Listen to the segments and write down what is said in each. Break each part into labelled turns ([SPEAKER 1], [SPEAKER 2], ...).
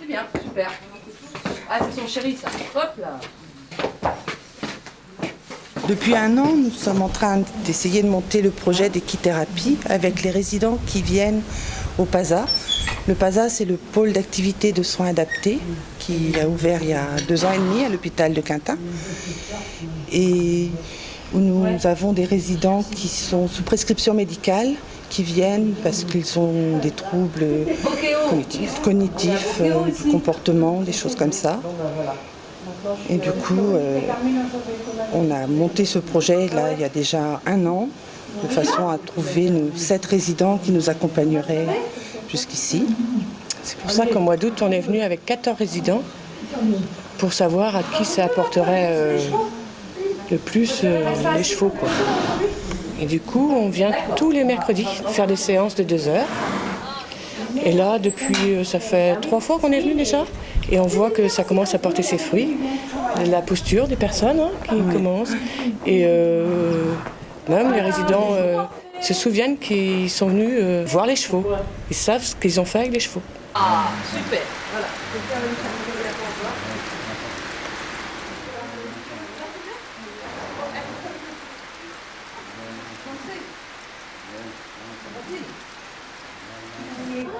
[SPEAKER 1] C'est bien, super. Ah, c'est son chéri, ça. Hop là.
[SPEAKER 2] Depuis 1 an, nous sommes en train d'essayer de monter le projet d'équithérapie avec les résidents qui viennent au PASA. Le PASA, c'est le pôle d'activité de soins adaptés qui a ouvert il y a 2 ans et demi à l'hôpital de Quintin. Et où nous avons des résidents qui sont sous prescription médicale, qui viennent parce qu'ils ont des troubles cognitifs, du comportement, des choses comme ça. Et du coup, on a monté ce projet là il y a déjà 1 an, de façon à trouver nos 7 résidents qui nous accompagneraient jusqu'ici.
[SPEAKER 3] C'est pour ça qu'au mois d'août, on est venu avec 14 résidents pour savoir à qui ça apporterait le plus les chevaux, quoi. Et du coup, on vient tous les mercredis faire des séances de 2 heures. Et là, depuis, ça fait 3 fois qu'on est venu déjà. Et on voit que ça commence à porter ses fruits. La posture des personnes qui commencent. Et même les résidents se souviennent qu'ils sont venus voir les chevaux. Ils savent ce qu'ils ont fait avec les chevaux.
[SPEAKER 1] Ah, super. Voilà.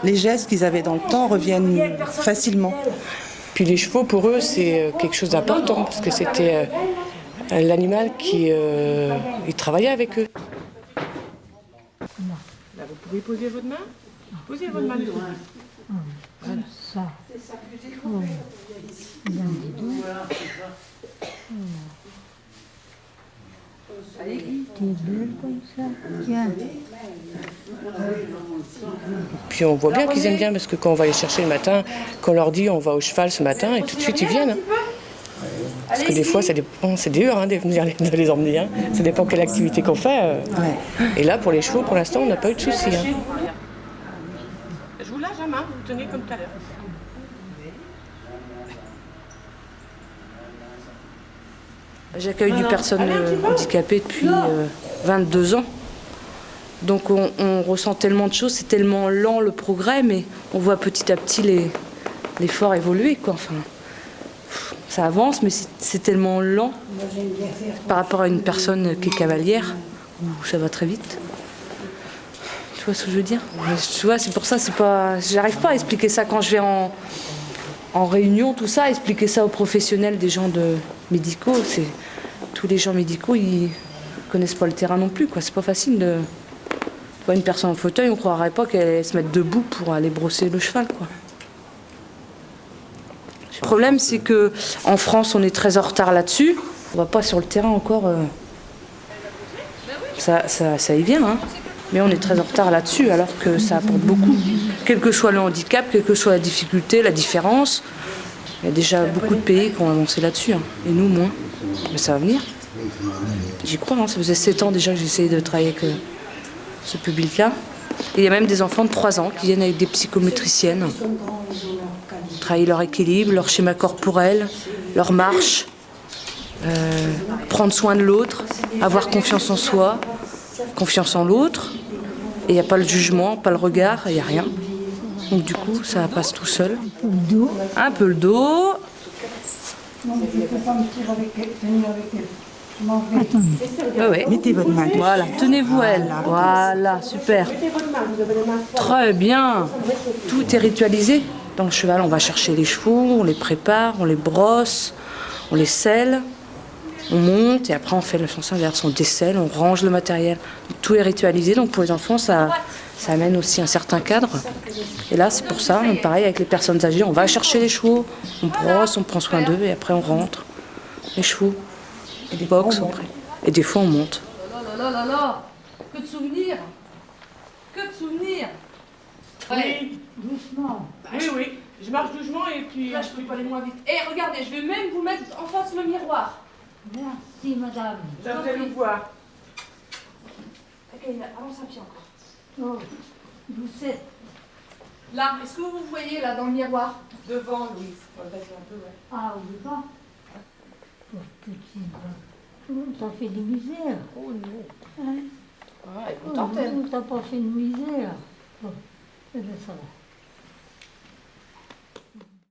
[SPEAKER 2] Les gestes qu'ils avaient dans le temps reviennent facilement.
[SPEAKER 3] Puis les chevaux, pour eux, c'est quelque chose d'important parce que c'était l'animal qui ils travaillait avec eux. Là, vous pouvez poser votre main. Posez votre main.
[SPEAKER 4] Voilà. Ça. Oh. T'es belle comme ça. Tiens.
[SPEAKER 3] Puis on voit bien qu'ils aiment bien parce que quand on va les chercher le matin, qu'on leur dit on va au cheval ce matin et tout de suite ils viennent. Parce que des fois ça dépend, c'est dur de venir de les emmener. Ça dépend quelle activité qu'on fait. Et là pour les chevaux, pour l'instant on n'a pas eu de soucis. Je vous lâche la main, vous tenez comme tout à l'heure.
[SPEAKER 5] J'accueille du personnes handicapées depuis 22 ans. Donc on ressent tellement de choses, c'est tellement lent le progrès, mais on voit petit à petit l'effort évoluer, quoi. Enfin, ça avance, mais c'est tellement lent par rapport à une personne qui est cavalière, où ça va très vite. Tu vois ce que je veux dire? Tu vois, c'est pour ça, j'arrive pas à expliquer ça quand je vais en réunion, tout ça, expliquer ça aux professionnels des gens médicaux. Tous les gens médicaux, ils connaissent pas le terrain non plus, quoi. C'est pas facile de... Tu vois, une personne en fauteuil, on croirait pas qu'elle allait se mettre debout pour aller brosser le cheval, quoi. Le problème, c'est que en France, on est très en retard là-dessus. On va pas sur le terrain encore. Ça y vient, hein. Mais on est très en retard là-dessus, alors que ça apporte beaucoup. Quel que soit le handicap, quelle que soit la difficulté, la différence, il y a déjà beaucoup de pays qui ont avancé là-dessus, hein. Et nous, moins. Mais ça va venir. J'y crois, hein. Ça faisait 7 ans déjà que j'essayais de travailler avec ce public-là. Et il y a même des enfants de 3 ans qui viennent avec des psychométriciennes. Travailler leur équilibre, leur schéma corporel, leur marche, prendre soin de l'autre, avoir confiance en soi, confiance en l'autre. Et il n'y a pas le jugement, pas le regard, il n'y a rien. Donc du coup, ça passe tout seul. Un peu le dos.
[SPEAKER 2] Ouais. Mettez votre main.
[SPEAKER 5] Voilà, tenez-vous elle. Voilà, super. Très bien. Tout est ritualisé. Dans le cheval, on va chercher les chevaux, on les prépare, on les brosse, on les selle, on monte et après on fait le sens inverse, on décèle, on range le matériel. Tout est ritualisé, donc pour les enfants, ça amène aussi un certain cadre. Et là, c'est pour ça, pareil avec les personnes âgées, on va chercher les chevaux, on brosse, on prend soin d'eux et après on rentre. Les chevaux, les box, et des fois on monte.
[SPEAKER 1] Là. Que de souvenirs. Que de souvenirs.
[SPEAKER 3] Oui,
[SPEAKER 4] Doucement.
[SPEAKER 3] oui. Je marche doucement et puis...
[SPEAKER 1] Là, je peux pas aller moins vite. Et regardez, je vais même vous mettre en face le miroir.
[SPEAKER 4] Merci, madame.
[SPEAKER 3] Là, vous allez voir.
[SPEAKER 1] Ok, avance un pied encore.
[SPEAKER 4] Oh, vous êtes...
[SPEAKER 1] Là, est-ce que vous vous voyez là dans le miroir?
[SPEAKER 3] Devant, Louise. On va passer un peu, ouais.
[SPEAKER 4] Ah, oui, pas. Oh, petit. Oh, ça fait des misères.
[SPEAKER 1] Oh non.
[SPEAKER 4] Hein?
[SPEAKER 1] Ah, elle est
[SPEAKER 4] Oh,
[SPEAKER 1] contente, elle.
[SPEAKER 4] non, t'as pas fait de misère. Oh, eh bien, ça va.